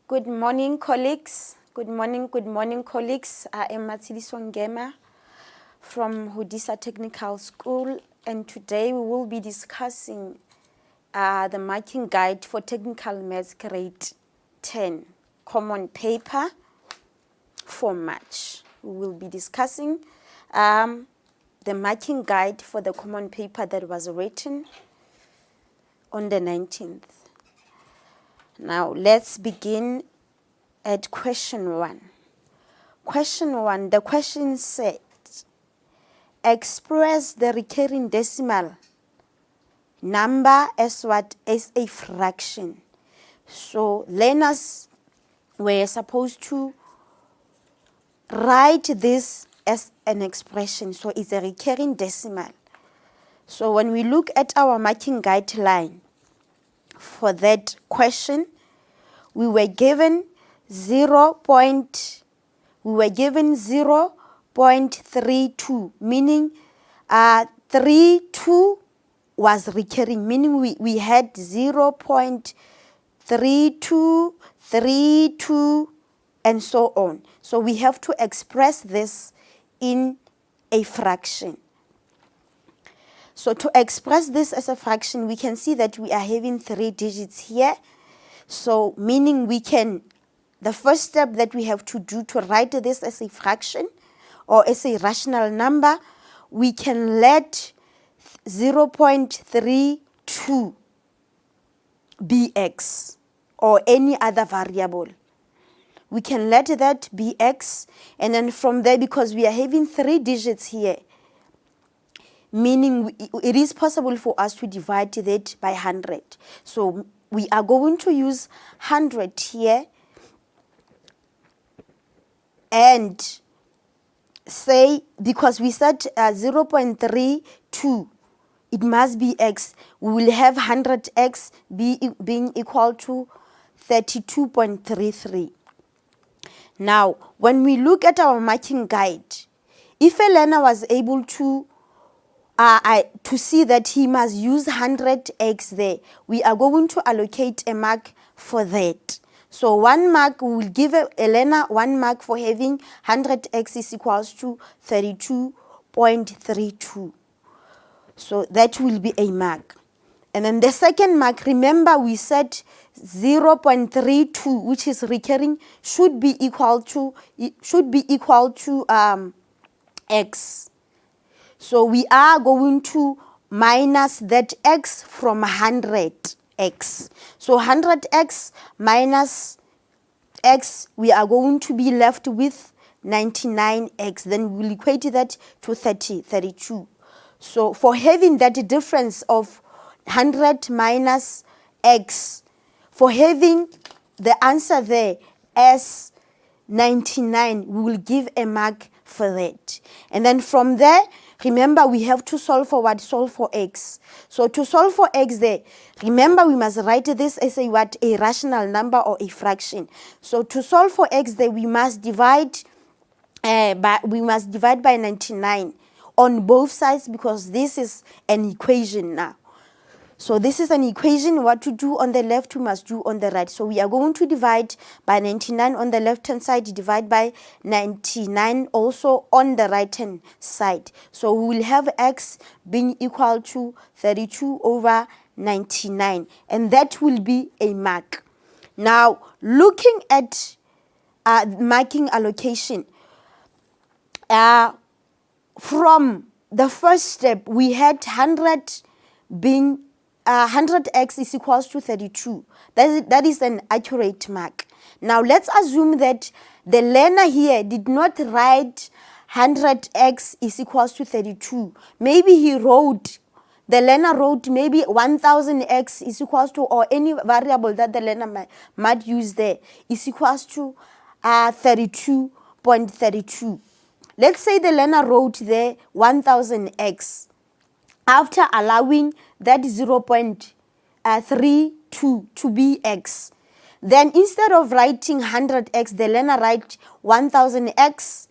Good morning, colleagues. Good morning, colleagues. I am Matsiliso Ngema from Hodisa Technical School, and today we will be discussing the marking guide for Technical Maths Grade 10 Common Paper for March. We will be discussing the marking guide for the common paper that was written on the 19th. Now, let's begin at question 1. Question 1, the question said, express the recurring decimal number as what? As a fraction. So, learners were supposed to write this as an expression. So, it's a recurring decimal. So, when we look at our marking guideline, for that question, we were given 0.32, meaning 32 was recurring, meaning we had 0.3232 and so on. So we have to express this in a fraction. So to express this as a fraction, we can see that we are having 3 digits here. So meaning we can, the first step that we have to do to write this as a fraction or as a rational number, we can let 0.32 be x or any other variable. We can let that be x, and then from there, because we are having 3 digits here, meaning it is possible for us to divide that by 100. So we are going to use 100 here and say, because we said 0.32, it must be x. We will have 100x being equal to 32.33. Now, when we look at our marking guide, if a learner was able to see that he must use 100x there, we are going to allocate a mark for that. So 1 mark, we will give a learner 1 mark for having 100x is equals to 32.32. So that will be a mark. And then the second mark, remember we said 0.32, which is recurring, should be equal to x. So we are going to minus that x from 100x. So 100x minus x, we are going to be left with 99x. Then we will equate that to 32. So for having that difference of 100 minus x, for having the answer there as 99, we will give a mark for that. And then from there, remember, we have to solve for what? Solve for x. So to solve for x there, remember we must write this as a what? A rational number or a fraction. So to solve for x there, we must divide by 99 on both sides, because this is an equation now. So this is an equation. What to do on the left, we must do on the right. So we are going to divide by 99 on the left-hand side, divide by 99 also on the right-hand side. So we will have x being equal to 32 over 99. And that will be a mark. Now, looking at marking allocation, from the first step, we had 100 being 100x is equals to 32. That is an accurate mark. Now, let's assume that the learner here did not write 100x is equals to 32. Maybe the learner wrote maybe 1000x is equals to, or any variable that the learner might use there, is equals to 32.32. Let's say the learner wrote there 1000x. After allowing that 0.32 to be x, then instead of writing 100x, the learner write 1000x.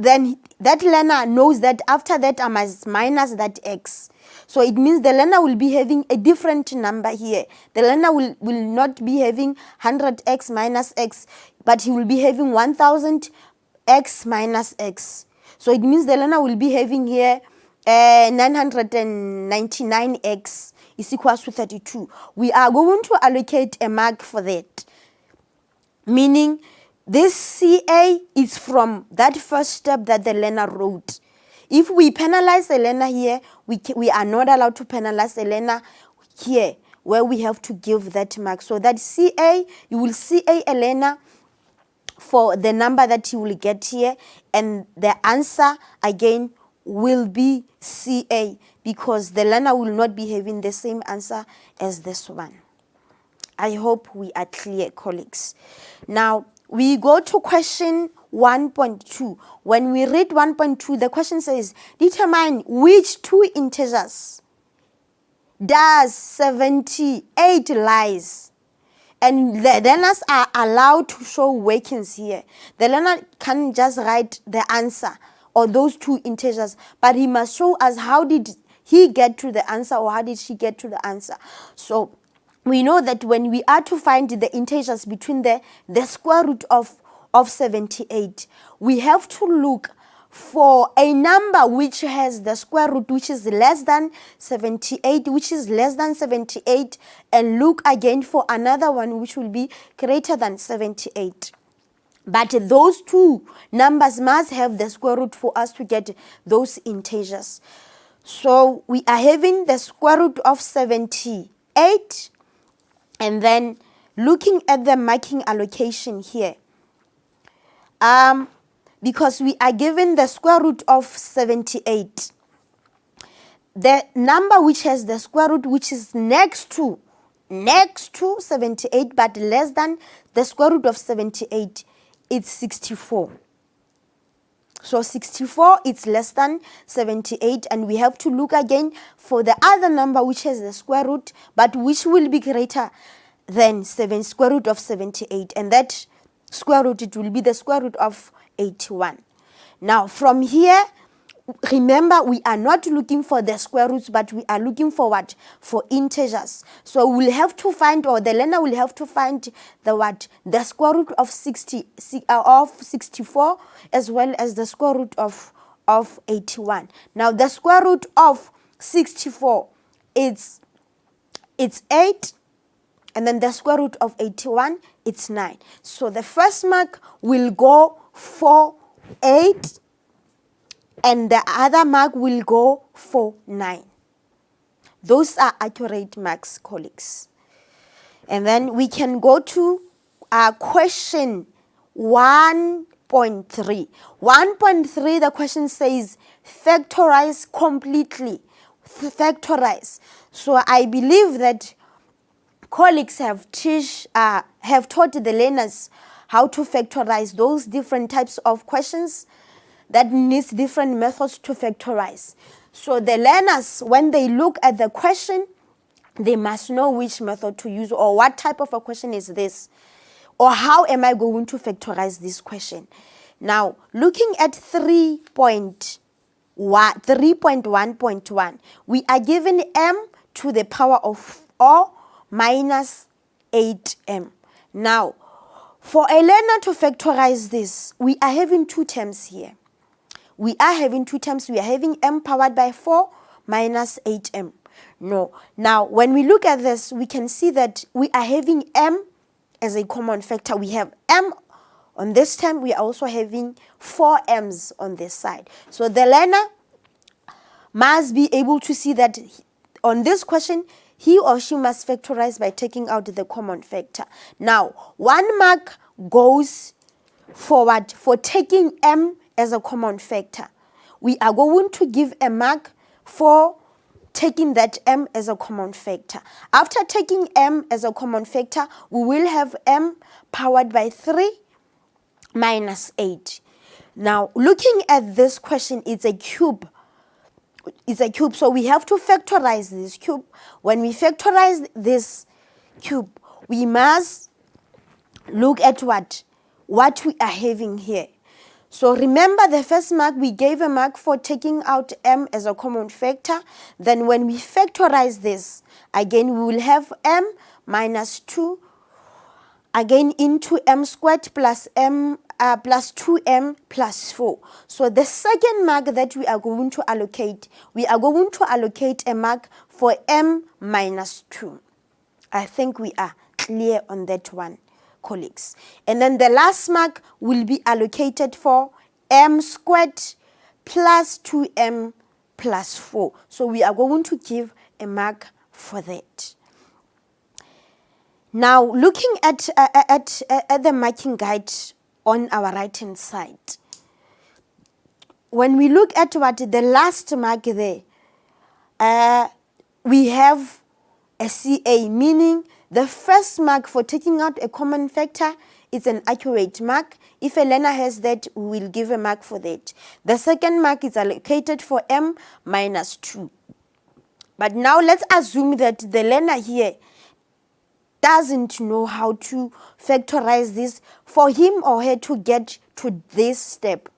then that learner knows that after that I must minus that x. So it means the learner will be having a different number here. The learner will not be having 100x minus x, but he will be having 1000x minus x. So it means the learner will be having here 999x is equals to 32. We are going to allocate a mark for that, meaning this CA is from that first step that the learner wrote. If we penalize the learner here, we are not allowed to penalize the learner here, where we have to give that mark. So that CA, you will CA a learner for the number that you will get here, and the answer again will be CA, because the learner will not be having the same answer as this one. I hope we are clear, colleagues. Now, we go to question 1.2. When we read 1.2, the question says, determine which two integers does 78 lies. And the learners are allowed to show workings here. The learner can just write the answer or those two integers, but he must show us how did he get to the answer or how did she get to the answer. So we know that when we are to find the integers between the square root of 78, we have to look for a number which has the square root which is less than 78, which is less than 78, and look again for another one which will be greater than 78. But those two numbers must have the square root for us to get those integers. So we are having the square root of 78, and then looking at the marking allocation here. Because we are given the square root of 78. The number which has the square root which is next to 78 but less than the square root of 78, it's 64. So 64 is less than 78, and we have to look again for the other number which has the square root but which will be greater than square root of 78, and that square root, it will be the square root of 81. Now from here, remember, we are not looking for the square roots, but we are looking for what? For integers. So we'll have to find, or the learner will have to find the what? The square root of 64 as well as the square root of 81. Now the square root of 64 it's 8, and then the square root of 81, it's 9. So the first mark will go for 8, and the other mark will go for 9. Those are accurate marks, colleagues. And then we can go to question 1.3. 1.3, the question says, factorize completely. Factorize. So I believe that colleagues have taught the learners how to factorize those different types of questions that needs different methods to factorize. So the learners, when they look at the question, they must know which method to use, or what type of a question is this, or how am I going to factorize this question. Now, looking at 3.1.1, we are given m to the power of o minus 8m. Now, for a learner to factorize this, we are having two terms here. We are having two terms. We are having m powered by 4 minus 8m. No. Now, when we look at this, we can see that we are having m as a common factor. We have m on this term. We are also having 4 m's on this side. So the learner must be able to see that on this question, he or she must factorize by taking out the common factor. Now, 1 mark goes forward for taking m as a common factor. We are going to give a mark for taking that m as a common factor. After taking m as a common factor, we will have m powered by 3 minus 8. Now, looking at this question, it's a cube. It's a cube, so we have to factorize this cube. When we factorize this cube, we must look at what we are having here. So remember the first mark, we gave a mark for taking out m as a common factor. Then when we factorize this, again we will have m minus 2 again into m squared plus m plus 2m plus 4. So the second mark that we are going to allocate a mark for m minus 2. I think we are clear on that one, colleagues. And then the last mark will be allocated for m squared plus 2m plus 4. So we are going to give a mark for that. Now, looking at the marking guide on our right-hand side, when we look at what the last mark there, we have a CA, meaning the first mark for taking out a common factor is an accurate mark. If a learner has that, we will give a mark for that. The second mark is allocated for m minus 2. But now let's assume that the learner here doesn't know how to factorize this for him or her to get to this step,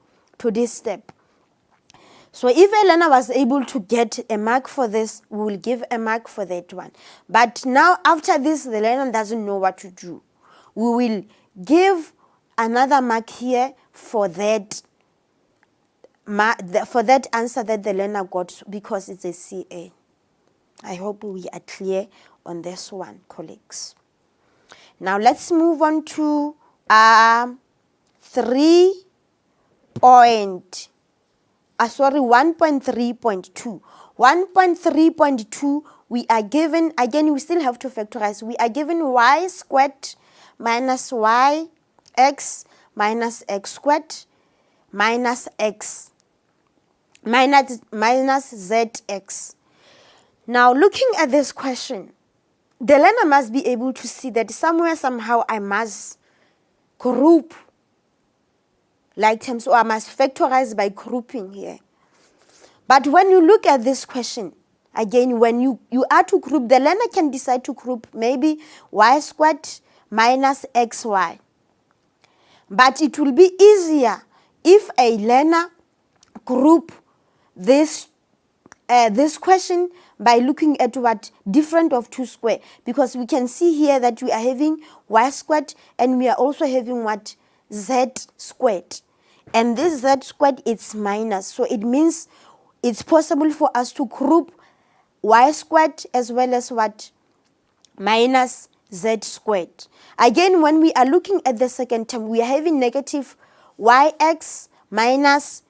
So if a learner was able to get a mark for this, we will give a mark for that one. But now after this, the learner doesn't know what to do. We will give another mark here for that answer that the learner got because it's a CA. I hope we are clear on this one, colleagues. Now let's move on to 1.3.2. 1.3.2, we are given, again we still have to factorize, we are given y squared minus yx minus x squared minus x minus zx. Now looking at this question, the learner must be able to see that somewhere, somehow I must group like terms, or I must factorize by grouping here. But when you look at this question, again, when you are to group, the learner can decide to group maybe y squared minus xy. But it will be easier if a learner group this question by looking at what difference of 2 square, because we can see here that we are having y squared and we are also having what z squared, and this z squared is minus, so it means it's possible for us to group y squared as well as what minus z squared. Again, when we are looking at the second term, we are having negative yx minus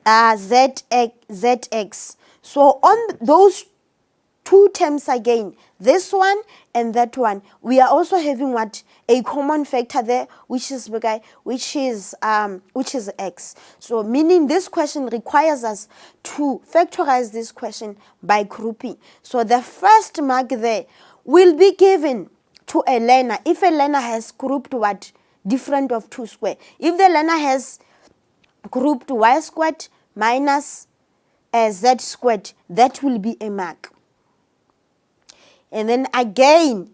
zx. So on those two terms again, this one and that one, we are also having what a common factor there, which is x. So meaning this question requires us to factorize this question by grouping. So the first mark there will be given to a learner if a learner has grouped what different of 2 square. If the learner has grouped y squared minus z squared, that will be a mark. And then again,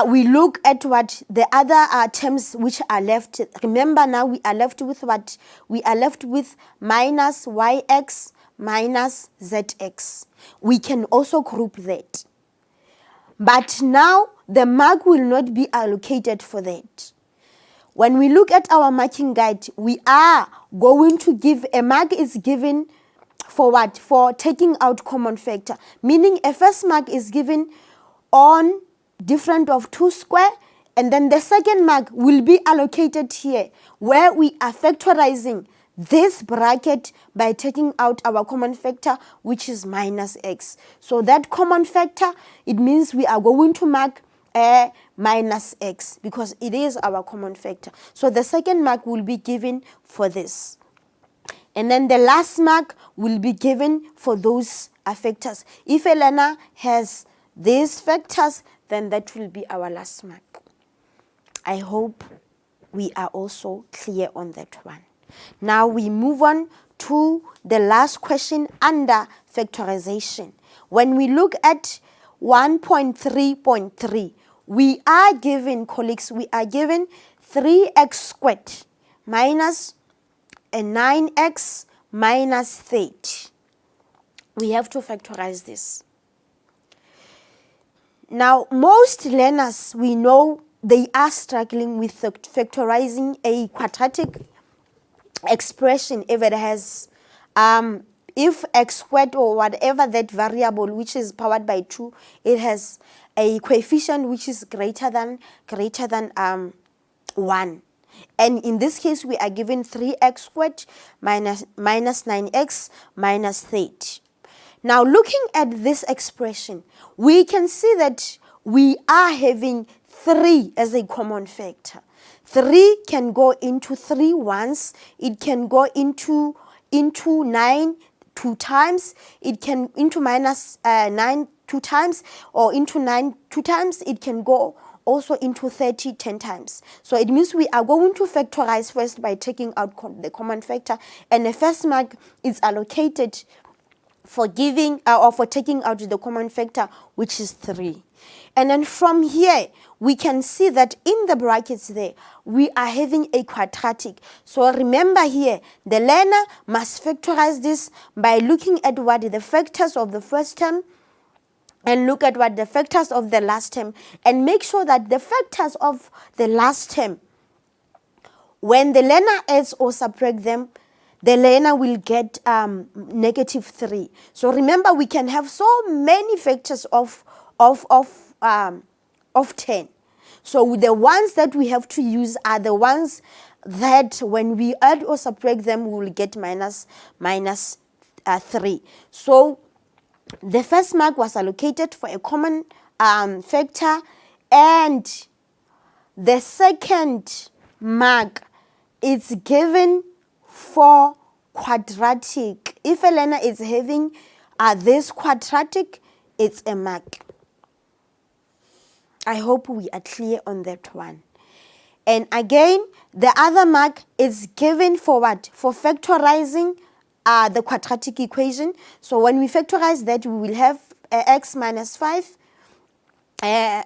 we look at what the other terms which are left. Remember now we are left with what? We are left with minus yx minus zx. We can also group that. But now the mark will not be allocated for that. When we look at our marking guide, we are going to give a mark is given for what? For taking out common factor. Meaning a first mark is given on difference of 2 square, and then the second mark will be allocated here where we are factorizing this bracket by taking out our common factor, which is minus x. So that common factor, it means we are going to mark a minus x because it is our common factor. So the second mark will be given for this. And then the last mark will be given for those factors. If a learner has these factors, then that will be our last mark. I hope we are also clear on that one. Now we move on to the last question under factorization. When we look at 1.3.3, we are given, colleagues, we are given 3x squared minus a 9x minus 30. We have to factorize this. Now, most learners, we know they are struggling with factorizing a quadratic expression if it has, if x squared or whatever that variable which is powered by 2, it has a coefficient which is greater than 1. And in this case, we are given 3x squared minus 9x minus 30. Now, looking at this expression, we can see that we are having 3 as a common factor. 3 can go into 3 once. It can go into 9 2 times. It can into minus 9 2 times, or into 9 2 times. It can go also into 30 10 times. So it means we are going to factorize first by taking out the common factor, and the first mark is allocated for giving or for taking out the common factor, which is 3. And then from here, we can see that in the brackets there, we are having a quadratic. So remember here, the learner must factorize this by looking at what the factors of the first term and look at what the factors of the last term, and make sure that the factors of the last term, when the learner adds or subtract them, the learner will get negative 3. So remember, we can have so many factors of 10. So the ones that we have to use are the ones that when we add or subtract them, we will get minus 3. So the first mark was allocated for a common factor, and the second mark is given for quadratic. If a learner is having this quadratic, it's a mark. I hope we are clear on that one. And again, the other mark is given for what? For factorizing the quadratic equation. So when we factorize that, we will have x minus 5. And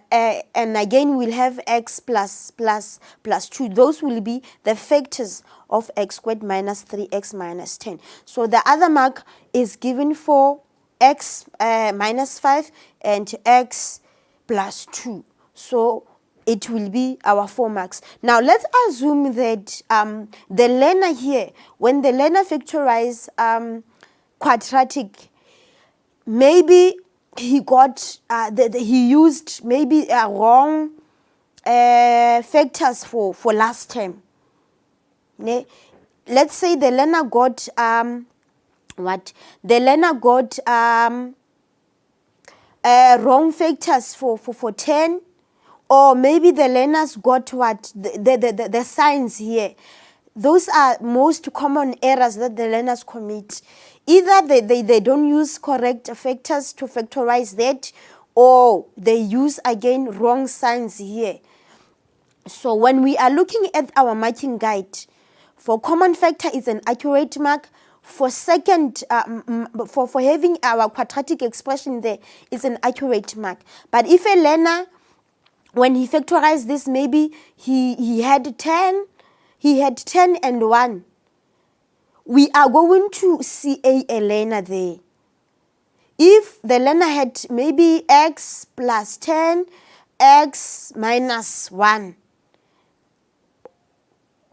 again, we'll have x plus 2. Those will be the factors of x squared minus 3x minus 10. So the other mark is given for x minus 5 and x plus 2. So it will be our 4 marks. Now let's assume that the learner here, when the learner factorize quadratic, maybe he got he used maybe wrong factors for last term. Let's say the learner got what? The learner got wrong factors for 10, or maybe the learners got what? The signs here. Those are most common errors that the learners commit. Either they don't use correct factors to factorize that, or they use, again, wrong signs here. So when we are looking at our marking guide, for common factor is an accurate mark. For second, for having our quadratic expression there is an accurate mark. But if a learner, when he factorized this, maybe he had 10 and 1, we are going to see a learner there. If the learner had maybe x plus 10, x minus 1,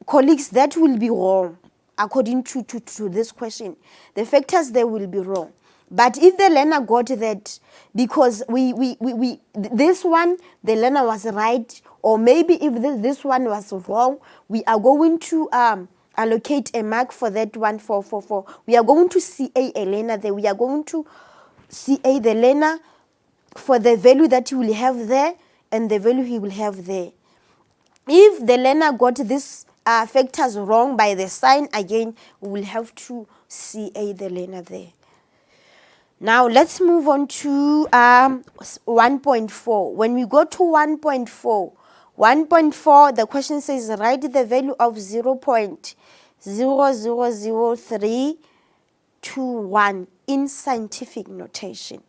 colleagues, that will be wrong according to this question. The factors there will be wrong. But if the learner got that, because this one, the learner was right, or maybe if this one was wrong, we are going to allocate a mark for that one. We are going to CA a learner there. We are going to CA the learner for the value that he will have there and the value he will have there. If the learner got this factors wrong by the sign, again, we will have to CA the learner there. Now, let's move on to 1.4. When we go to 1.4, the question says, write the value of 0.00031 in scientific notation.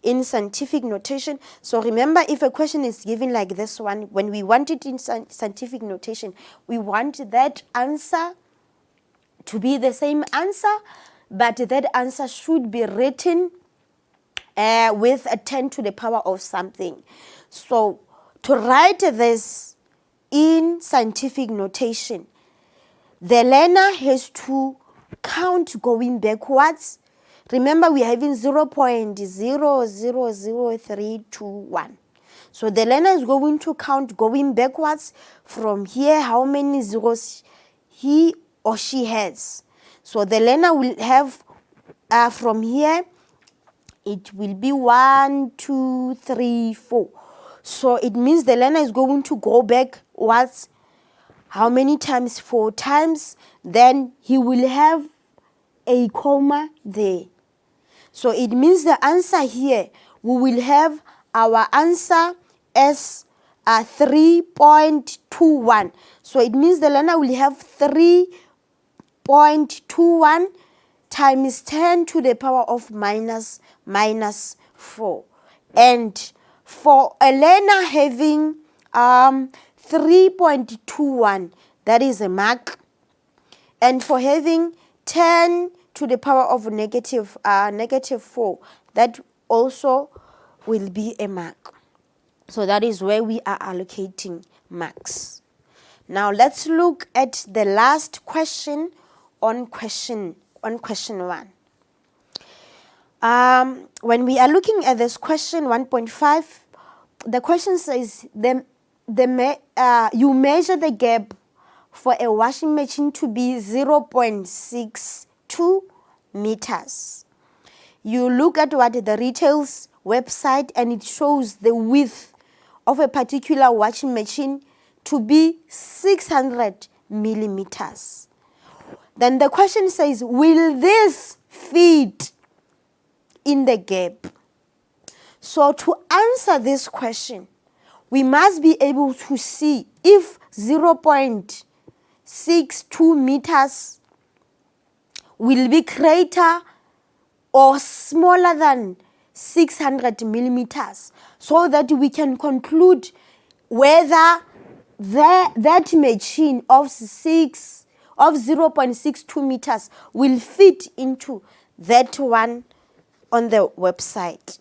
in scientific notation. So remember, if a question is given like this one, when we want it in scientific notation, we want that answer to be the same answer, but that answer should be written with a 10 to the power of something. So to write this in scientific notation, the learner has to count going backwards. Remember, we are having 0.000321. So the learner is going to count going backwards from here, how many zeros he or she has. So the learner will have from here, it will be 1, 2, 3, 4. So it means the learner is going to go backwards. How many times? 4 times. Then he will have a comma there. So it means the answer here, we will have our answer as 3.21. So it means the learner will have 3.21 times 10 to the power of minus 4. And for a learner having 3.21, that is a mark. And for having 10 to the power of negative 4, that also will be a mark. So that is where we are allocating marks. Now let's look at the last question on question 1. When we are looking at this question 1.5, the question says you measure the gap for a washing machine to be 0.62 meters. You look at what the retail's website, and it shows the width of a particular washing machine to be 600 millimeters. Then the question says, will this fit in the gap? So to answer this question, we must be able to see if 0.62 meters will be greater or smaller than 600 millimeters, so that we can conclude whether that machine of 0.62 meters will fit into that one on the website.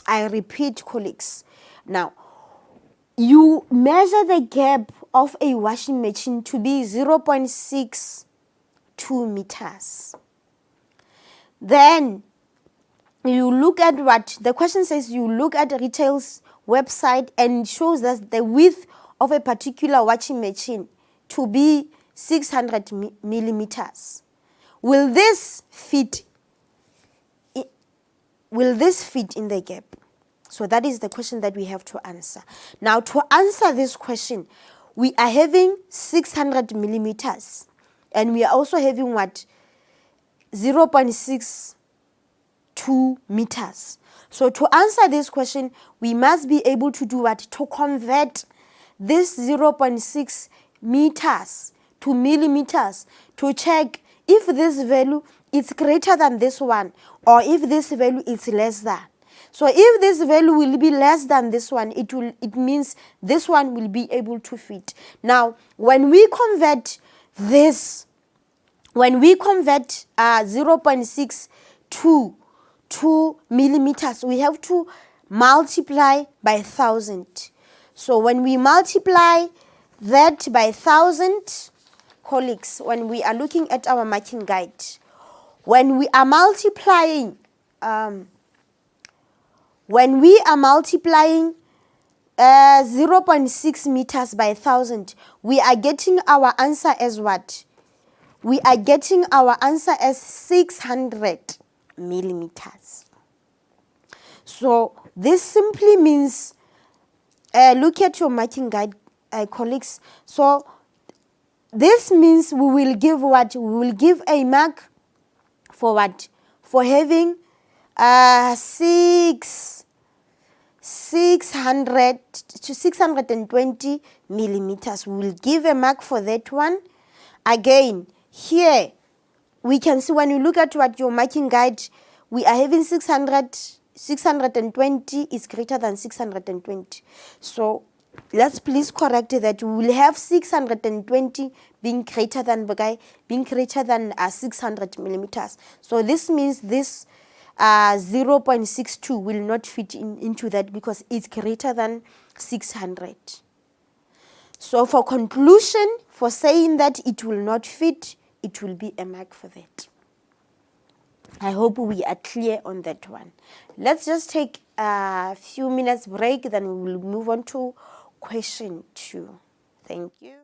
I repeat, colleagues. Now, you measure the gap of a washing machine to be 0.62 meters. Then you look at what the question says. You look at the retail's website, and it shows that the width of a particular washing machine to be 600 millimeters. Will this fit in the gap? So that is the question that we have to answer. Now, to answer this question, we are having 600 millimeters, and we are also having what? 0.62 meters. So to answer this question, we must be able to do what? To convert this 0.6 meters to millimeters, to check if this value is greater than this one, or if this value is less than. So if this value will be less than this one, it means this one will be able to fit. Now, when we convert 0.6 to millimeters, we have to multiply by 1,000. So when we multiply that by 1,000, colleagues, when we are looking at our marking guide, when we are multiplying 0.6 meters by 1,000, we are getting our answer as what? We are getting our answer as 600 millimeters. So this simply means, look at your marking guide, colleagues. So this means we will give what? We will give a mark for what? For having 600 to 620 millimeters. We will give a mark for that one. Again, here we can see, when you look at what your marking guide, we are having 600 620 is greater than 620. So let's please correct that. We will have 620 being greater than 600 millimeters. So this means this 0.62 will not fit into that because it's greater than 600. So for conclusion, for saying that it will not fit, it will be a mark for that. I hope we are clear on that one. Let's just take a few minutes break, then we will move on to question 2. Thank you.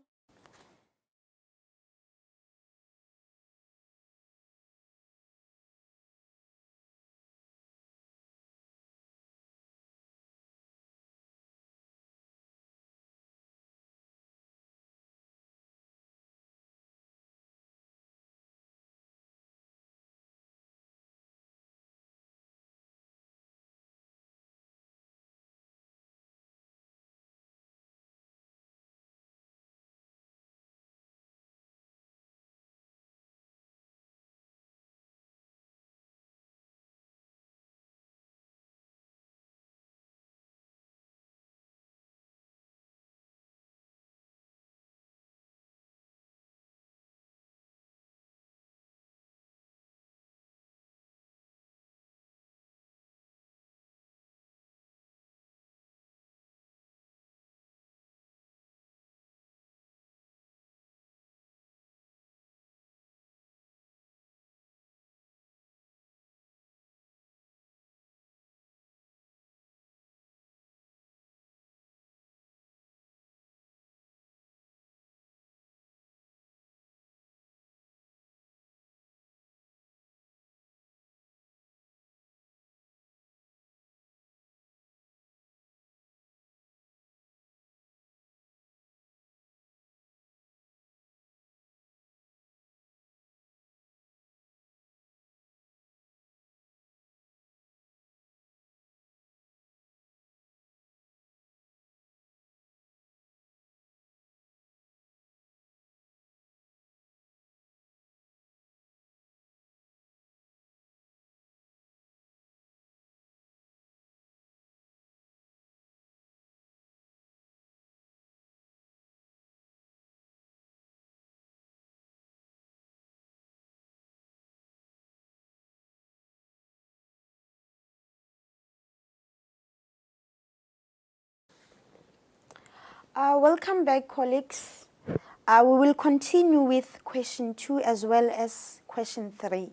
Welcome back, colleagues. We will continue with question 2 as well as question 3.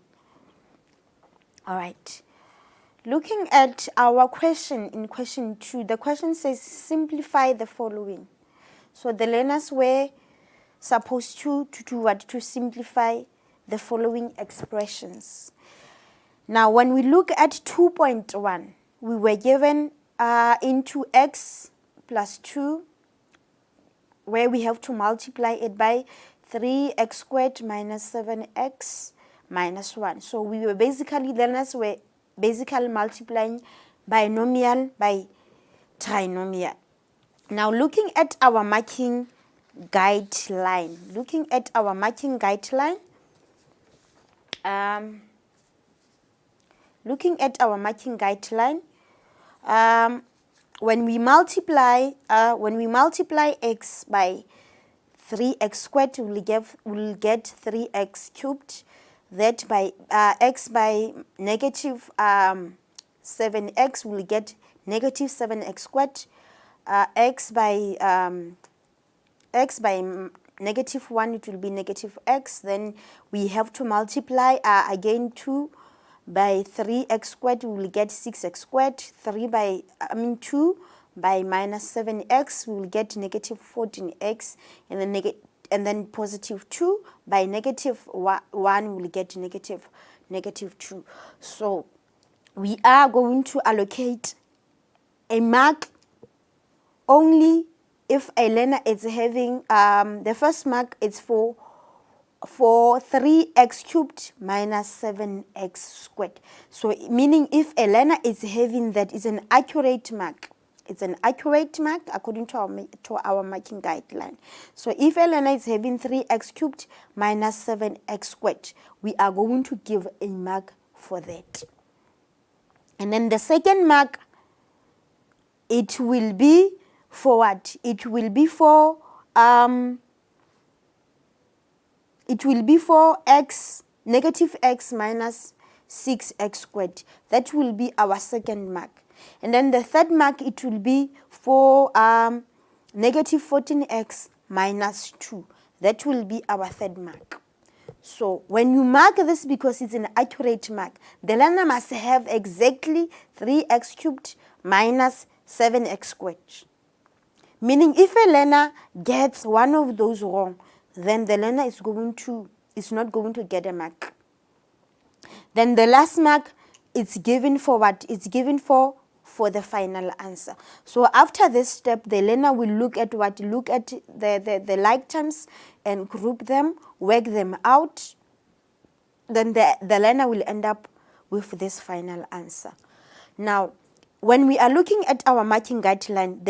All right. Looking at our question in question 2, the question says simplify the following. So the learners were supposed to do what? To simplify the following expressions. Now, when we look at 2.1, we were given into x plus 2, where we have to multiply it by 3x squared minus 7x minus 1. So we were basically, learners were basically multiplying binomial by trinomial. Now looking at our marking guideline, when we multiply x by 3x squared, we'll get 3x cubed. That by x by negative 7x, we'll get negative 7x squared. X by negative 1, it will be negative x. Then we have to multiply again 2 by 3x squared, we will get 6x squared. 2 by minus 7x, we will get negative 14x, and then positive 2 by negative 1, we will get negative 2. So we are going to allocate a mark only if a learner is having, the first mark is for 3x cubed minus 7x squared. So meaning if a learner is having that, is an accurate mark. It's an accurate mark according to our marking guideline. So if a learner is having 3x cubed minus 7x squared, we are going to give a mark for that. And then the second mark, it will be for what? It will be for x, negative x minus 6x squared. That will be our second mark. And then the third mark, it will be for negative 14x minus 2. That will be our third mark. So when you mark this, because it's an accurate mark, the learner must have exactly 3x cubed minus 7x squared. Meaning if a learner gets one of those wrong, then the learner is not going to get a mark. Then the last mark, it's given for what? It's given for the final answer. So after this step, the learner will look at what? Look at the like terms and group them, work them out. Then the learner will end up with this final answer. Now, when we are looking at our marking guideline,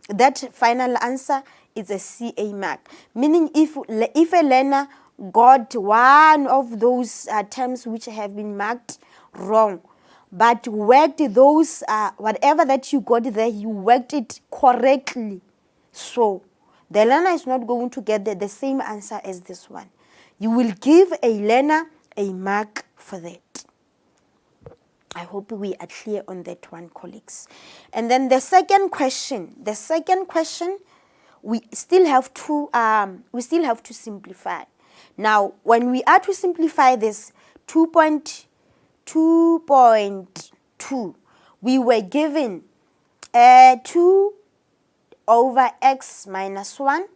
that final answer is a CA mark. Meaning if a learner got one of those terms which have been marked wrong, but worked those, whatever that you got there, you worked it correctly. So the learner is not going to get the same answer as this one. You will give a learner a mark for that. I hope we are clear on that one, colleagues. And then the second question, we still have to simplify. Now, when we are to simplify this 2.2, we were given 2 over x minus 1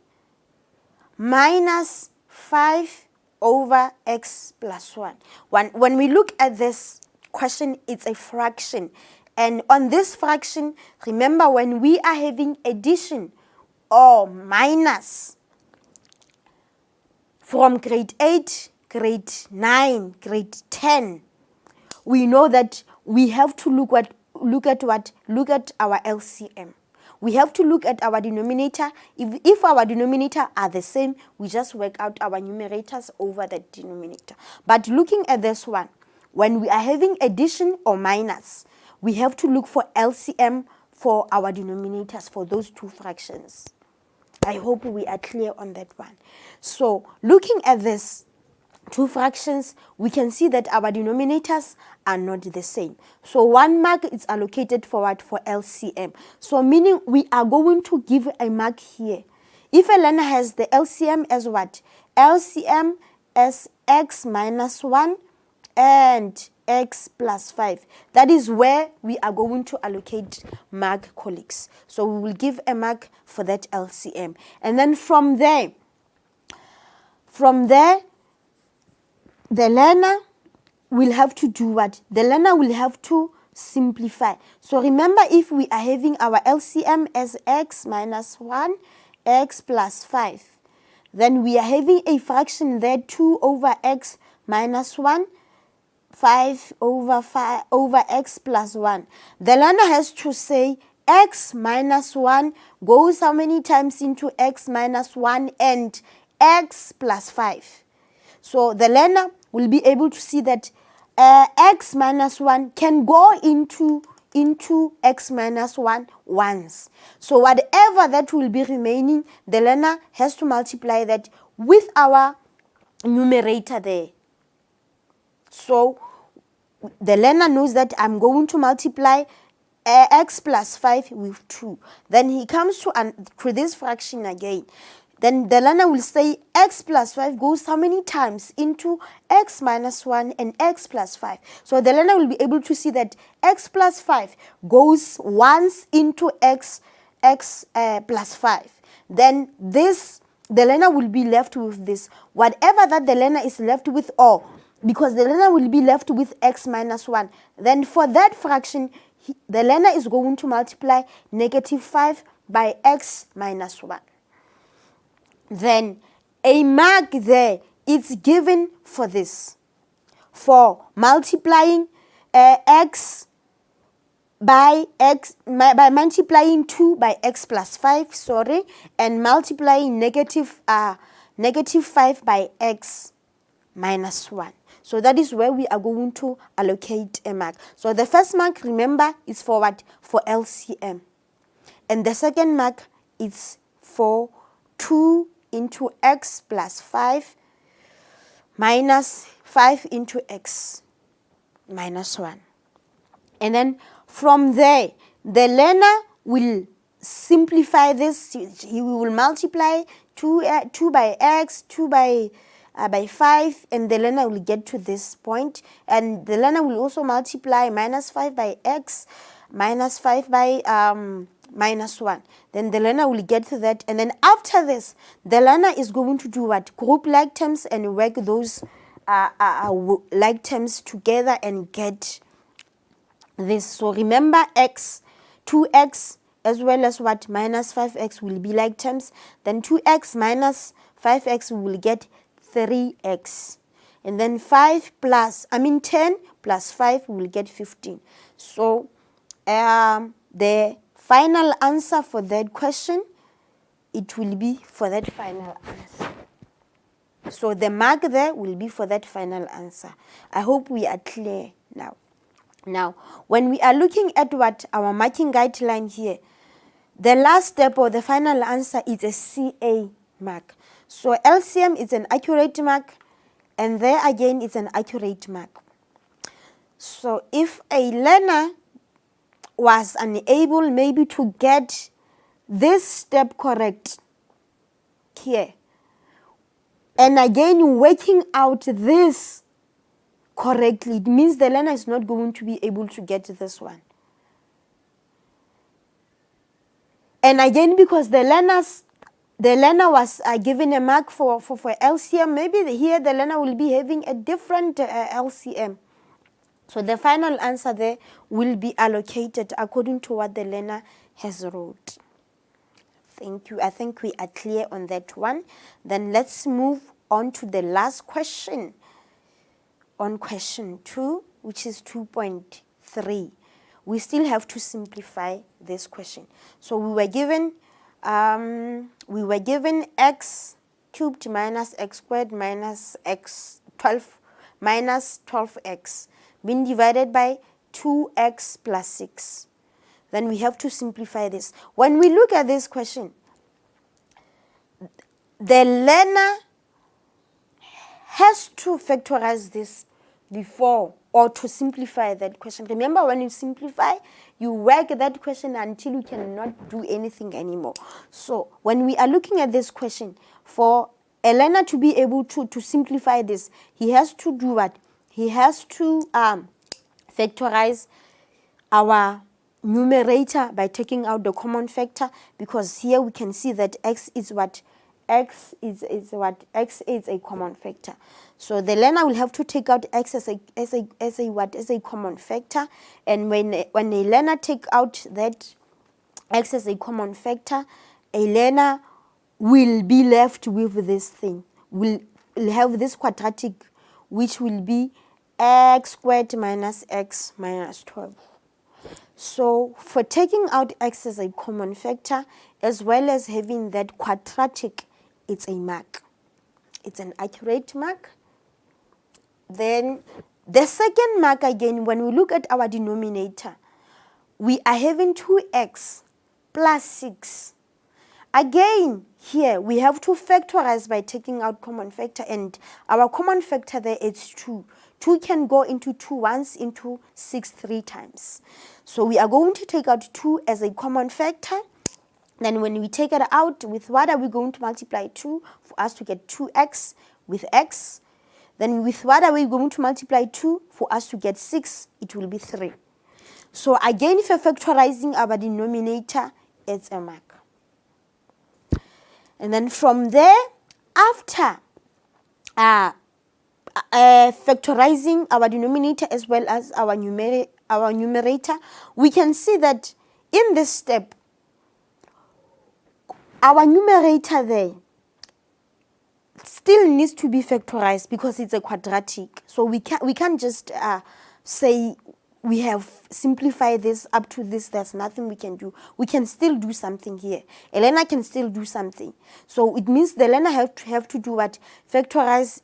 minus 5 over x plus 1. When we look at this question, it's a fraction. And on this fraction, remember, when we are having addition or minus from grade 8, grade 9, grade 10, we know that we have to look at our LCM. We have to look at our denominator. If our denominator are the same, we just work out our numerators over the denominator. But looking at this one, when we are having addition or minus, we have to look for LCM for our denominators for those two fractions. I hope we are clear on that one. So looking at this two fractions, we can see that our denominators are not the same. So 1 mark is allocated for what? For LCM. So meaning we are going to give a mark here. If a learner has the LCM as what? LCM as x minus 1 and x plus 5. That is where we are going to allocate mark, colleagues. So we will give a mark for that LCM. And then from there, the learner will have to do what? The learner will have to simplify. So remember, if we are having our LCM as x minus 1, x plus 5, then we are having a fraction there, 2 over x minus 1, 5 over x plus 1. The learner has to say x minus 1 goes how many times into x minus 1 and x plus 5. So the learner will be able to see that x minus 1 can go into x minus 1 once. So whatever that will be remaining, the learner has to multiply that with our numerator there. So the learner knows that I'm going to multiply x plus 5 with 2. Then he comes to this fraction again. Then the learner will say x plus 5 goes how many times into x minus 1 and x plus 5. So the learner will be able to see that x plus 5 goes once into x plus 5. Then the learner will be left with this. Whatever that the learner is left with, or because the learner will be left with x minus 1, then for that fraction, the learner is going to multiply negative 5 by x minus 1. Then a mark there is given for this, for multiplying x by multiplying 2 by x plus 5, and multiplying negative 5 by x minus 1. So that is where we are going to allocate a mark. So the first mark, remember, is for what? For LCM. And the second mark is for 2 into x plus 5 minus 5 into x minus 1. And then from there, the learner will simplify this. He will multiply 2 by x, 2 by 5, and the learner will get to this point. And the learner will also multiply minus 5 by x, minus 5 by minus 1. Then the learner will get to that. And then after this, the learner is going to do what? Group like terms and work those like terms together and get this. So remember, x, 2x, as well as what? Minus 5x will be like terms. Then 2x minus 5x will get 3x. And then 10 plus 5 will get 15. So the final answer for that question, it will be for that final answer. So the mark there will be for that final answer. I hope we are clear now. Now, when we are looking at what our marking guideline here, the last step or the final answer is a CA mark. So LCM is an accurate mark, and there again it's an accurate mark. So if a learner was unable maybe to get this step correct here, and again working out this correctly, it means the learner is not going to be able to get this one. And again, because the learner was given a mark for LCM, maybe here the learner will be having a different LCM. So the final answer there will be allocated according to what the learner has wrote. Thank you. I think we are clear on that one. Then let's move on to the last question. On question 2, which is 2.3. We still have to simplify this question. So we were given x cubed minus x squared minus x 12 minus 12x being divided by 2x plus 6. Then we have to simplify this. When we look at this question, the learner has to factorize this before or to simplify that question. Remember, when you simplify, you work that question until you cannot do anything anymore. So when we are looking at this question, for a learner to be able to simplify this, he has to do what? He has to factorize our numerator by taking out the common factor, because here we can see that x is what? X is a common factor. So the learner will have to take out x as a common factor. And when a learner take out that x as a common factor, a learner will be left with this thing. Will have this quadratic, which will be x squared minus x minus 12. So for taking out x as a common factor, as well as having that quadratic, it's a mark. It's an accurate mark. Then the second mark, again, when we look at our denominator, we are having 2x plus 6. Again, here we have to factorize by taking out common factor, and our common factor there is 2. 2 can go into 2 once, into 6 3 times. So we are going to take out 2 as a common factor. Then when we take it out, with what are we going to multiply 2 for us to get 2x with x? Then with what are we going to multiply 2 for us to get 6? It will be 3. So again, if you're factorizing our denominator, it's a mark. And then from there, after factorizing our denominator as well as our numerator, we can see that in this step, our numerator there still needs to be factorized because it's a quadratic. So we can't just say we have simplified this up to this, there's nothing we can do. We can still do something here. Elena can still do something. So it means the learner have to do what? Factorize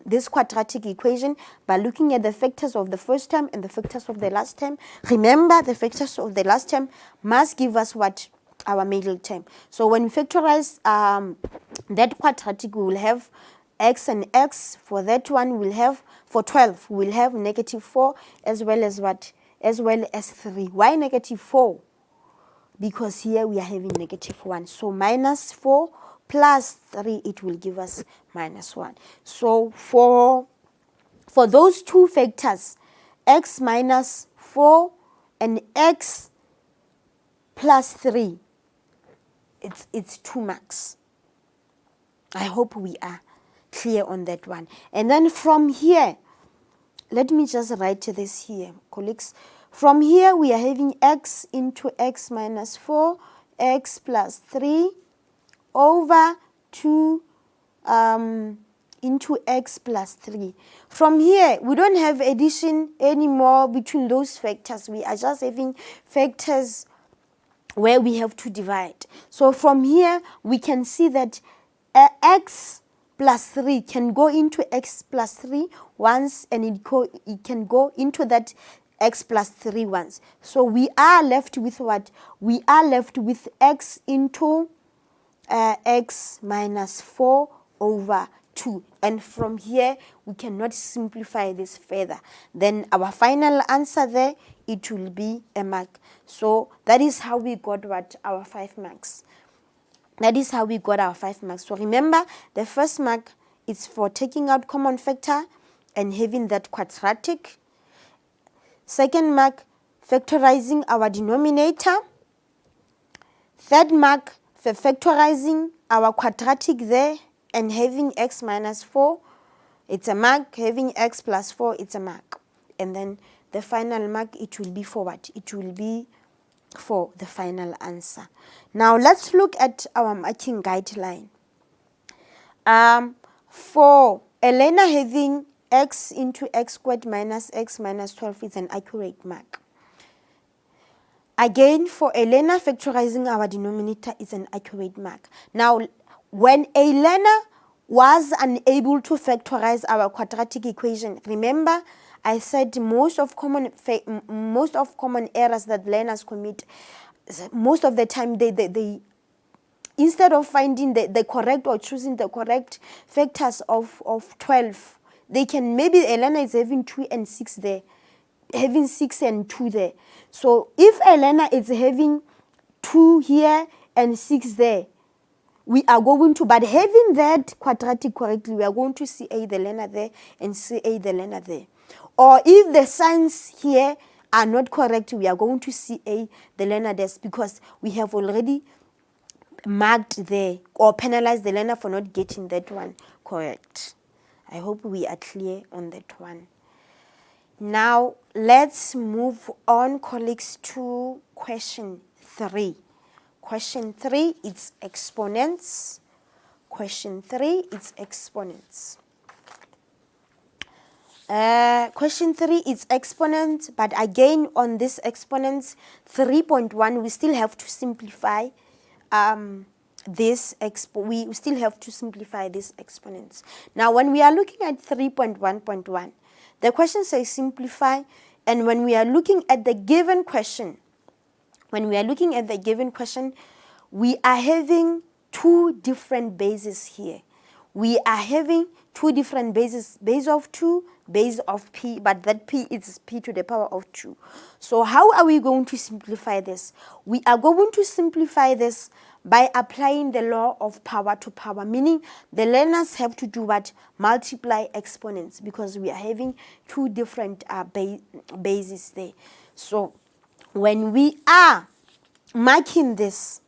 this quadratic equation by looking at the factors of the first term and the factors of the last term. Remember, the factors of the last term must give us what? Our middle term. So when we factorize that quadratic, we will have x and x. For that one, we'll have, for 12, we'll have -4 as well as what? As well as 3. Why -4? Because here we are having -1. So -4 plus 3, it will give us -1. So for those two factors, x minus 4 and x plus 3, it's 2 marks. I hope we are clear on that one. And then from here, let me just write this here, colleagues. From here, we are having x into x minus 4, x plus 3 over 2 into x plus 3. From here, we don't have addition anymore between those factors. We are just having factors where we have to divide. So from here, we can see that x plus 3 can go into x plus 3 once, and it can go into that x plus 3 once. So we are left with what? We are left with x into x minus 4 over 2. And from here, we cannot simplify this further. Then our final answer there, it will be a mark. So that is how we got what? Our 5 marks. That is how we got our 5 marks. So remember, the first mark is for taking out common factor and having that quadratic. Second mark, factorizing our denominator. Third mark, for factorizing our quadratic there and having x minus 4, it's a mark. Having x plus 4, it's a mark. And then the final mark, it will be for what? It will be for the final answer. Now let's look at our marking guideline. For Elena, having x into x squared minus x minus 12 is an accurate mark. Again, for Elena, factorizing our denominator is an accurate mark. Now, when Elena was unable to factorize our quadratic equation, remember I said most of common errors that learners commit, most of the time they instead of finding the correct or choosing the correct factors of 12, they can, maybe Elena is having 2 and 6 there, having 6 and 2 there. So if Elena is having 2 here and 6 there, we are going to, but having that quadratic correctly, we are going to see A the learner there and see A the learner there. Or if the signs here are not correct, we are going to see A the learner there, because we have already marked there or penalized the learner for not getting that one correct. I hope we are clear on that one. Now let's move on, colleagues, to question 3. Question 3 is exponents. Question 3 is exponents. Question 3 is exponents, but again on this exponents 3.1 we still have to simplify we still have to simplify these exponents. Now when we are looking at 3.1.1, the question says simplify, and when we are looking at the given question, we are having 2 different bases here. We are having 2 different bases, base of 2, base of p, but that p is p to the power of 2. So how are we going to simplify this? We are going to simplify this by applying the law of power to power, meaning the learners have to do what? Multiply exponents, because we are having 2 different bases there. So when we are marking this,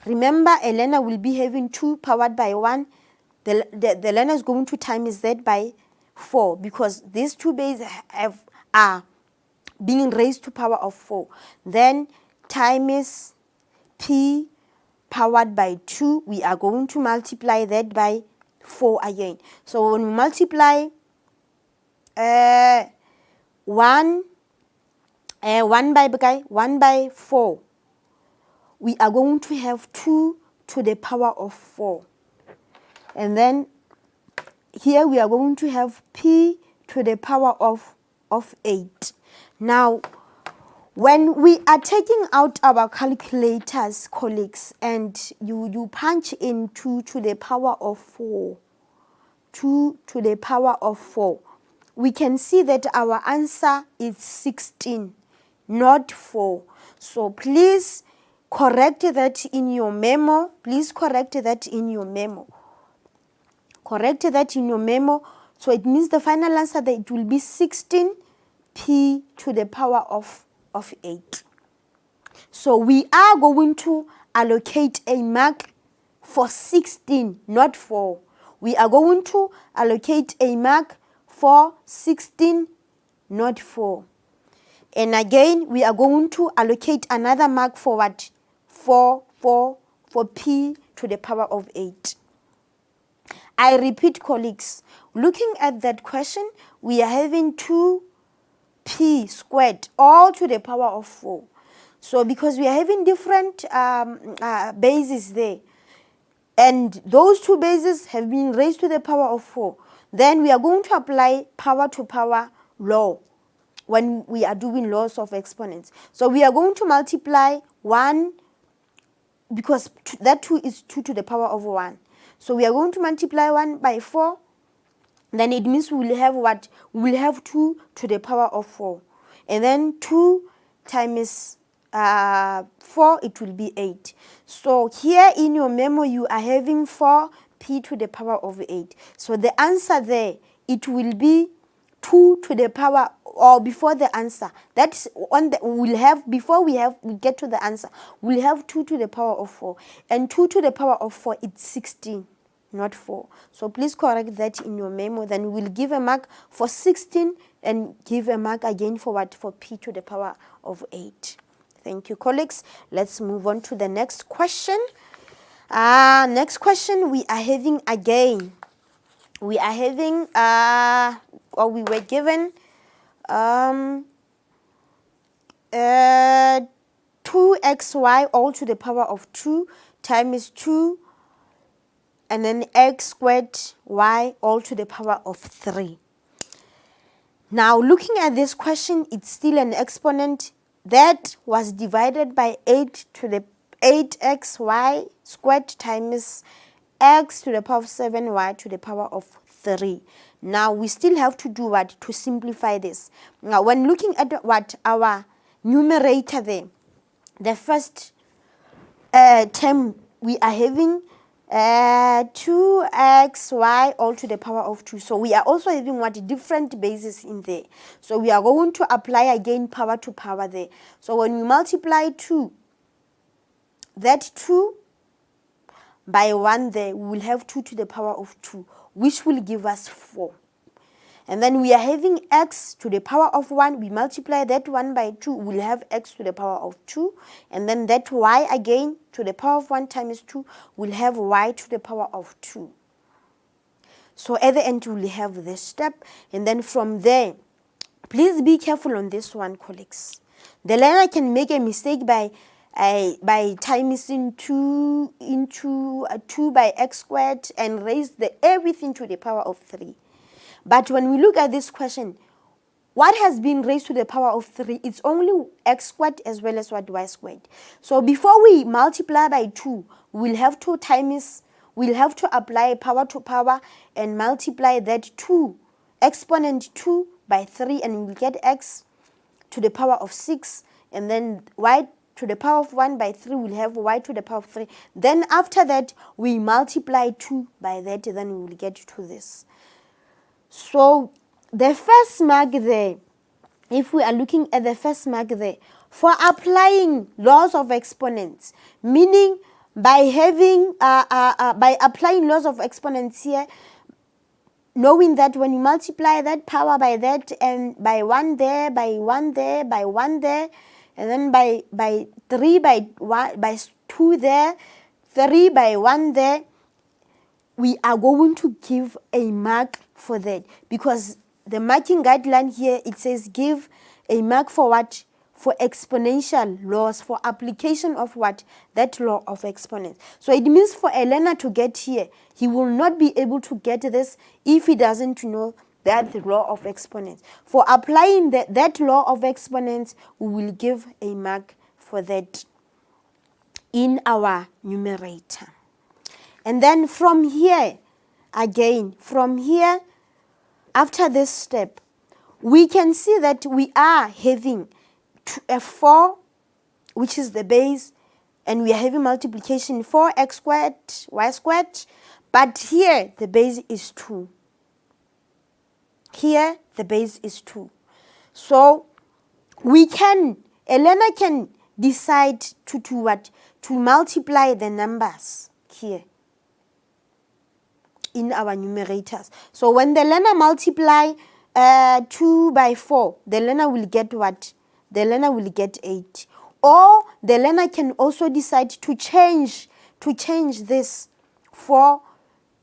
remember Elena will be having 2 powered by 1. The learner is going to times that by 4, because these 2 bases are being raised to power of 4. Then times p powered by 2, we are going to multiply that by 4 again. So when we multiply 1 1 by 4. We are going to have 2 to the power of 4. And then here we are going to have p to the power of 8. Now, when we are taking out our calculators, colleagues, and you punch in 2 to the power of 4, 2 to the power of 4, we can see that our answer is 16, not 4. So please correct that in your memo. Please correct that in your memo. Correct that in your memo. So it means the final answer that it will be 16 p to the power of 8. So we are going to allocate a mark for 16, not 4. We are going to allocate a mark for 16, not 4. And again, we are going to allocate another mark for what? For p to the power of 8. I repeat, colleagues, looking at that question, we are having 2p squared all to the power of 4. So because we are having different bases there, and those two bases have been raised to the power of 4, then we are going to apply power to power law when we are doing laws of exponents. So we are going to multiply 1, because that 2 is 2 to the power of 1. So we are going to multiply 1 by 4. Then it means we will have what? We will have 2 to the power of 4. And then 2 times 4, it will be 8. So here in your memo, you are having 4p to the power of 8. So the answer there, it will be 2 to the power, or before the answer. That's on the, we'll have, before we get to the answer, we'll have 2 to the power of 4. And 2 to the power of 4, it's 16, not 4. So please correct that in your memo. Then we'll give a mark for 16 and give a mark again for what? For p to the power of 8. Thank you, colleagues. Let's move on to the next question. Next question we are having again. We are having, or we were given 2xy all to the power of 2 times 2, and then x squared y all to the power of 3. Now, looking at this question, it's still an exponent that was divided by 8 to the 8xy squared times x to the power of 7y to the power of 3. Now, we still have to do what? To simplify this. Now, when looking at what? Our numerator there, the first term, we are having 2xy all to the power of 2. So we are also having what? Different bases in there. So we are going to apply again power to power there. So when we multiply 2, that 2 by 1 there, we will have 2 to the power of 2, which will give us 4. And then we are having x to the power of 1. We multiply that 1 by 2. We'll have x to the power of 2. And then that y again to the power of 1 times 2. We'll have y to the power of 2. So at the end, we'll have this step. And then from there, please be careful on this one, colleagues. The learner can make a mistake by timing 2 into 2 by x squared and raise everything to the power of 3. But when we look at this question, what has been raised to the power of 3? It's only x squared as well as what? Y squared. So before we multiply by 2, we'll have to apply power to power and multiply that 2, exponent 2 by 3, and we'll get x to the power of 6. And then y to the power of 1 by 3, we'll have y to the power of 3. Then after that, we multiply 2 by that, then we will get to this. So the first mark there, if we are looking at the first mark there, for applying laws of exponents, meaning by having by applying laws of exponents here, knowing that when you multiply that power by that, and by 1 there, by 1 there, by 1 there, and then by 3 by 1 by 2 there, 3 by 1 there, we are going to give a mark for that, because the marking guideline here, it says give a mark for what? for exponential laws, for application of what? That law of exponents. So it means for a learner to get here, he will not be able to get this if he doesn't know that law of exponents. For applying that law of exponents, we will give a mark for that in our numerator. And then from here, again, from here, after this step, we can see that we are having a 4, which is the base, and we are having multiplication 4x squared, y squared, but here the base is 2. Here the base is 2. So a learner can decide to do what? To multiply the numbers here in our numerators. So when the learner multiply 2 by 4, the learner will get what? The learner will get 8. Or the learner can also decide to change this 4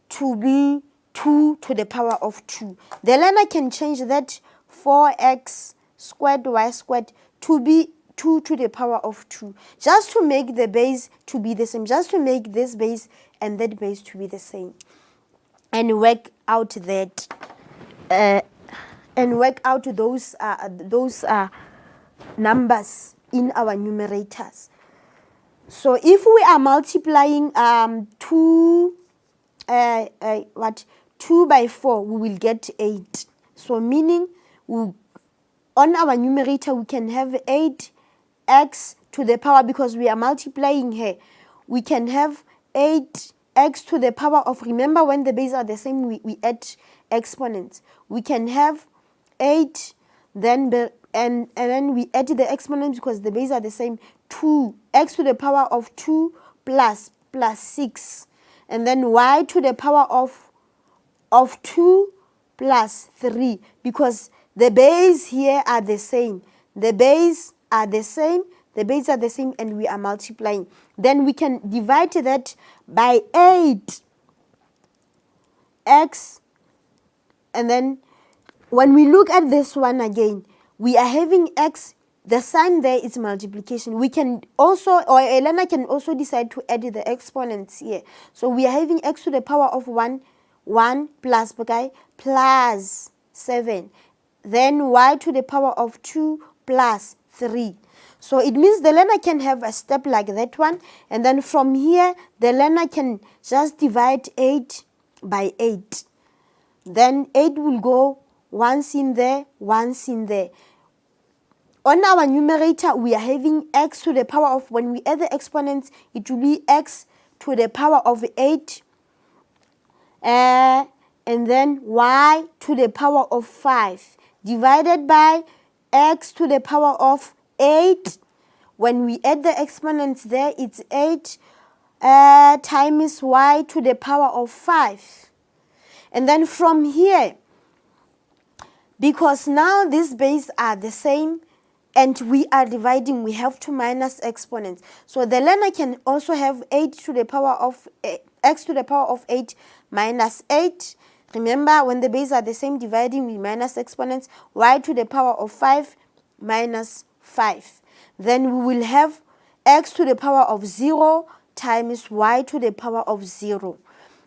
to be 2 to the power of 2. The learner can change that 4x squared y squared to be 2 to the power of 2, just to make the base to be the same, just to make this base and that base to be the same, and work out that those numbers in our numerators. So if we are multiplying 2 by 4, we will get 8. So meaning on our numerator we can have 8x to the power, because we are multiplying here, we can have 8x to the power of, remember when the bases are the same, we add exponents. We can have 8, and then we add the exponents because the bases are the same, 2x to the power of 2 plus 6, and then y to the power of 2 plus 3, because the base here are the same. The base are the same, and we are multiplying. Then we can divide that by 8x, and then when we look at this one again, we are having x, the sign there is multiplication. We can also, or a learner can also decide to add the exponents here. So we are having x to the power of 1 plus 7. Then y to the power of 2 plus 3. So it means the learner can have a step like that one. And then from here, the learner can just divide 8 by 8. Then 8 will go once in there, once in there. On our numerator, we are having x to the power of, when we add the exponents, it will be x to the power of 8. And then y to the power of 5 divided by x to the power of 8. When we add the exponents there, it's 8 times y to the power of 5. And then from here, because now these bases are the same and we are dividing, we have to minus exponents. So the learner can also have 8 to the power of x to the power of 8 minus 8. Remember, when the bases are the same, dividing, we minus exponents. Y to the power of 5 minus 5. Then we will have x to the power of 0 times y to the power of 0.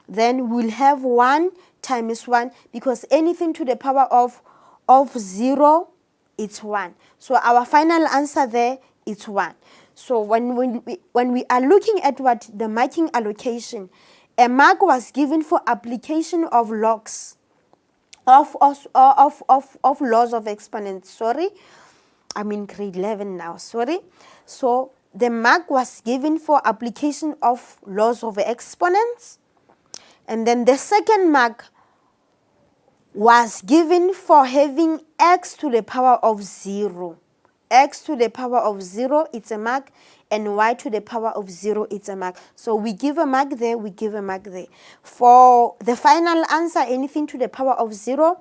Then we'll have 1 times 1, because anything to the power of 0, it's 1. So our final answer there is 1. So when we are looking at what the marking allocation, a mark was given for application of logs, of laws of exponents. Sorry, I'm in grade 11 now. Sorry. So the mark was given for application of laws of exponents, and then the second mark was given for having x to the power of 0. X to the power of 0, it's a mark, and y to the power of 0, it's a mark. So we give a mark there, we give a mark there. For the final answer, anything to the power of 0,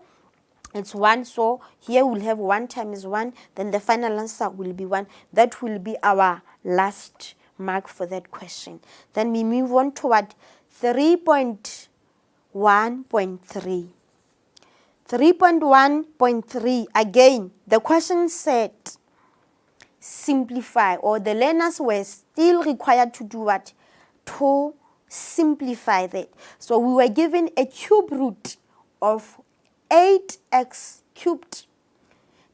it's 1. So here we'll have 1 times 1, then the final answer will be 1. That will be our last mark for that question. Then we move on toward 3.1.3. 3.1.3, again, the question said, simplify, or the learners were still required to do what? To simplify that. So we were given a cube root of 8x cubed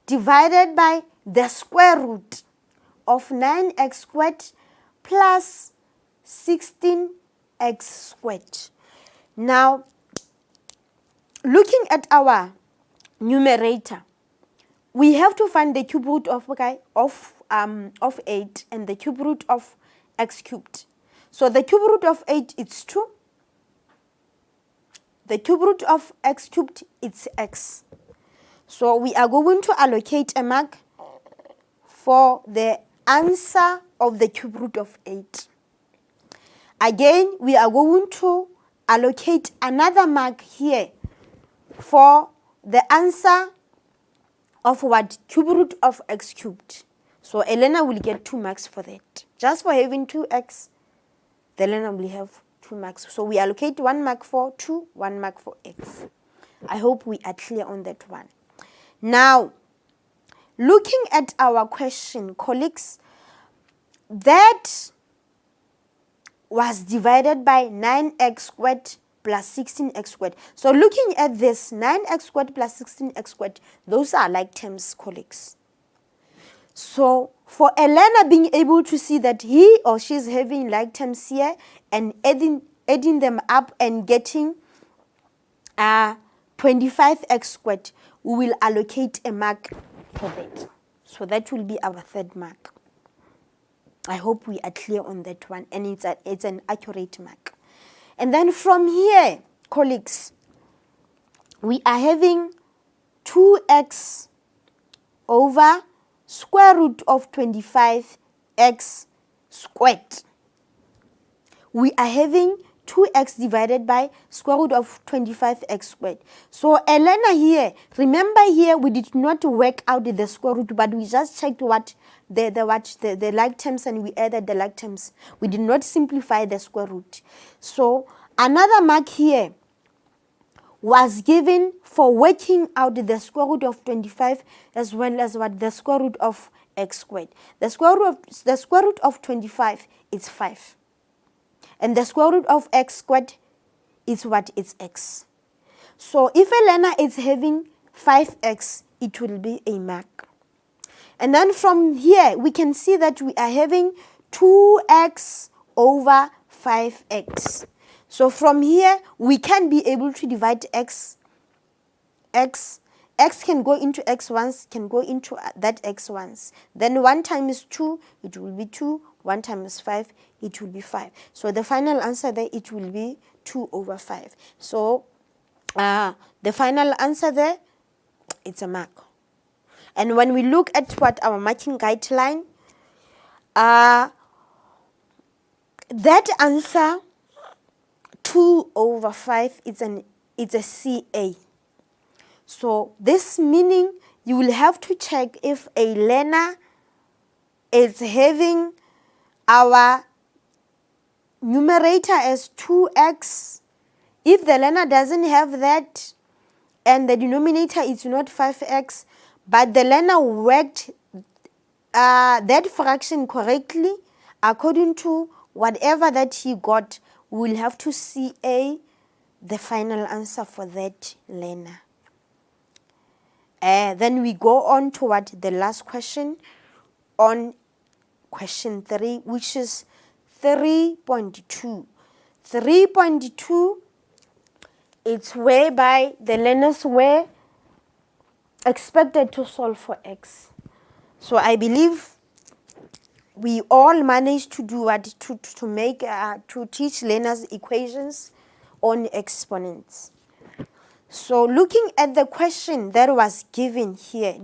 divided by the square root of 9x squared plus 16x squared. Now, looking at our numerator, we have to find the cube root of 8 and the cube root of x cubed. So the cube root of 8 is 2. The cube root of x cubed is x. So we are going to allocate a mark for the answer of the cube root of 8. Again, we are going to allocate another mark here for the answer of what? Cube root of x cubed. So a learner will get 2 marks for that. Just for having 2x, the learner will have 2 marks. So we allocate 1 mark for 2, 1 mark for x. I hope we are clear on that one. Now, looking at our question, colleagues, that was divided by 9x squared plus 16x squared. So looking at this, 9x squared plus 16x squared, those are like terms, colleagues. So for a learner being able to see that he or she is having like terms here and adding them up and getting 25x squared, we will allocate a mark for that. So that will be our third mark. I hope we are clear on that one, and it's an accurate mark. And then from here, colleagues, we are having 2x over square root of 25x squared. We are having 2x divided by square root of 25x squared. So a learner here, remember here we did not work out the square root, but we just checked what the like terms, and we added the like terms. We did not simplify the square root. So another mark here was given for working out the square root of 25 as well as what? The square root of x squared. The square root of 25 is 5. And the square root of x squared is what? It's x. So if a learner is having 5x, it will be a mark. And then from here, we can see that we are having 2x over 5x. So from here, we can be able to divide x. X can go into x once, can go into that x once. Then 1 times 2, it will be 2. 1 times 5, it will be 5. So the final answer there, it will be 2 over 5. So the final answer there, it's a mark. And when we look at what our marking guideline, that answer, 2 over 5, it's a CA. So this meaning you will have to check if a learner is having our numerator as 2x. If the learner doesn't have that and the denominator is not 5x, but the learner worked that fraction correctly according to whatever that he got, we will have to CA the final answer for that learner. Then we go on to what? The last question on question 3, which is 3.2. 3.2, it's whereby the learners were expected to solve for x. So I believe we all managed to do what? To teach learners equations on exponents. So looking at the question that was given here,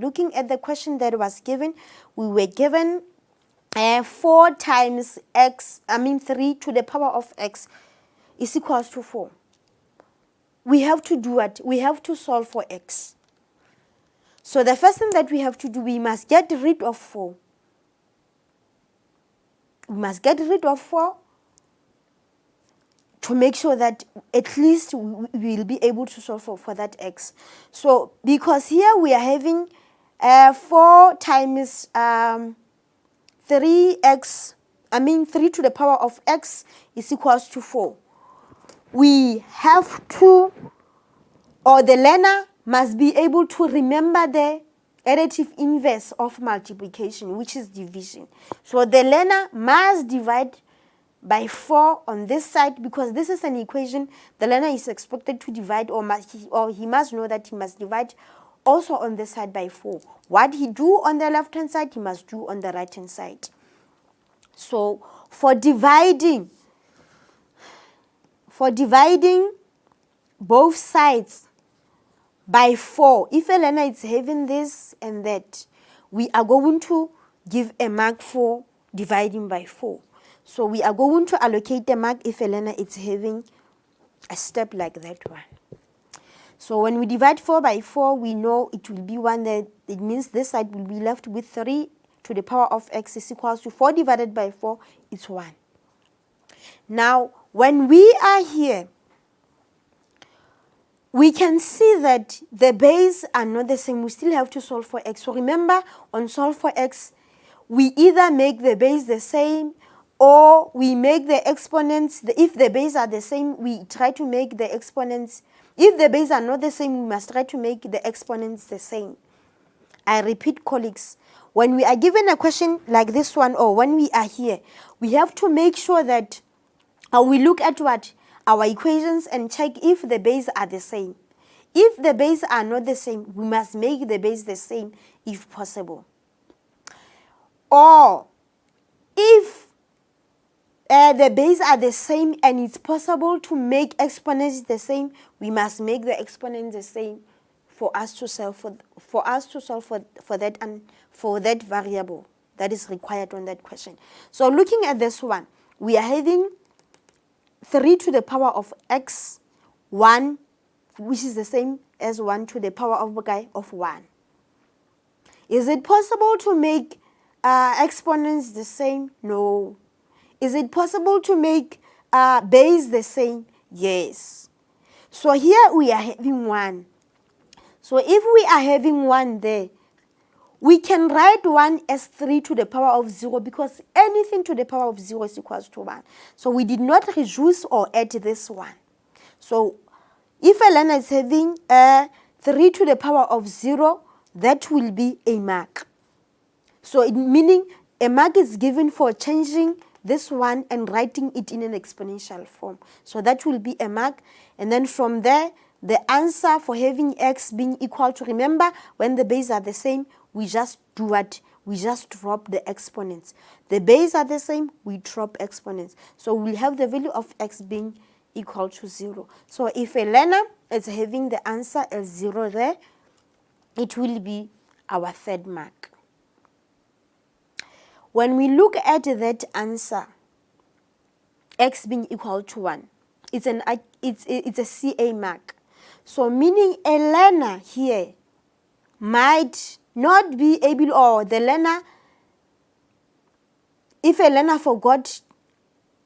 we were given 4 times x, 3 to the power of x is equals to 4. We have to do what? We have to solve for x. So the first thing that we have to do, we must get rid of 4. We must get rid of 4 to make sure that at least we will be able to solve for that x. So because here we are having 4 times 3 to the power of x is equals to 4. We have to, or the learner must be able to remember the additive inverse of multiplication, which is division. So the learner must divide by 4 on this side, because this is an equation the learner is expected to divide, or he must know that he must divide also on this side by 4. What he do on the left hand side, he must do on the right hand side. So for dividing both sides by 4, if a learner is having this and that, we are going to give a mark for dividing by 4. So we are going to allocate a mark if a learner is having a step like that one. So when we divide 4 by 4, we know it will be 1. That it means this side will be left with 3 to the power of x is equals to 4 divided by 4 is 1. Now, when we are here, we can see that the base are not the same. We still have to solve for x. So remember, on solve for x, we either make the base the same, or we make the exponents, if the base are the same, we try to make the exponents. If the base are not the same, we must try to make the exponents the same. I repeat, colleagues, when we are given a question like this one, or when we are here, we have to make sure that we look at what? Our equations and check if the base are the same. If the base are not the same, we must make the base the same if possible. Or if the base are the same and it's possible to make exponents the same, we must make the exponents the same for us to solve for that and for that variable that is required on that question. So looking at this one, we are having 3 to the power of x, 1, which is the same as 1 to the power of 1. Is it possible to make exponents the same? No. Is it possible to make base the same? Yes. So here we are having 1. So if we are having 1 there, we can write 1 as 3 to the power of 0, because anything to the power of 0 is equals to 1. So we did not reduce or add this one. So if a learner is having 3 to the power of 0, that will be a mark. So meaning a mark is given for changing this one and writing it in an exponential form. So that will be a mark. And then from there, the answer for having x being equal to, remember, when the base are the same, we just do what? We just drop the exponents. The base are the same, we drop exponents. So we'll have the value of x being equal to 0. So if a learner is having the answer as 0 there, it will be our third mark. When we look at that answer, x being equal to 1, it's a CA mark. So meaning a learner here might not be able, or the learner, if a learner forgot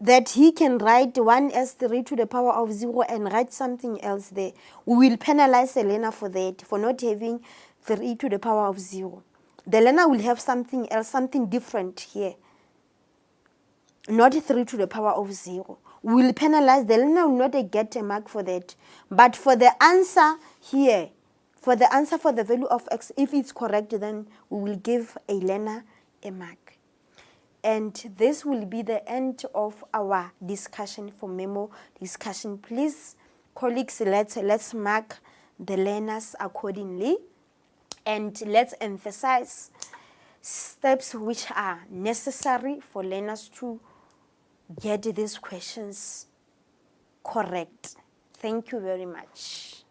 that he can write 1 as 3 to the power of 0 and write something else there, we will penalize the learner for that, for not having 3 to the power of 0. The learner will have something else, something different here, not 3 to the power of 0. We will penalize the learner, will not get a mark for that. But for the answer here, for the answer for the value of x, if it's correct, then we will give a learner a mark. And this will be the end of our discussion for memo discussion. Please, colleagues, let's mark the learners accordingly. And let's emphasize steps which are necessary for learners to get these questions correct. Thank you very much.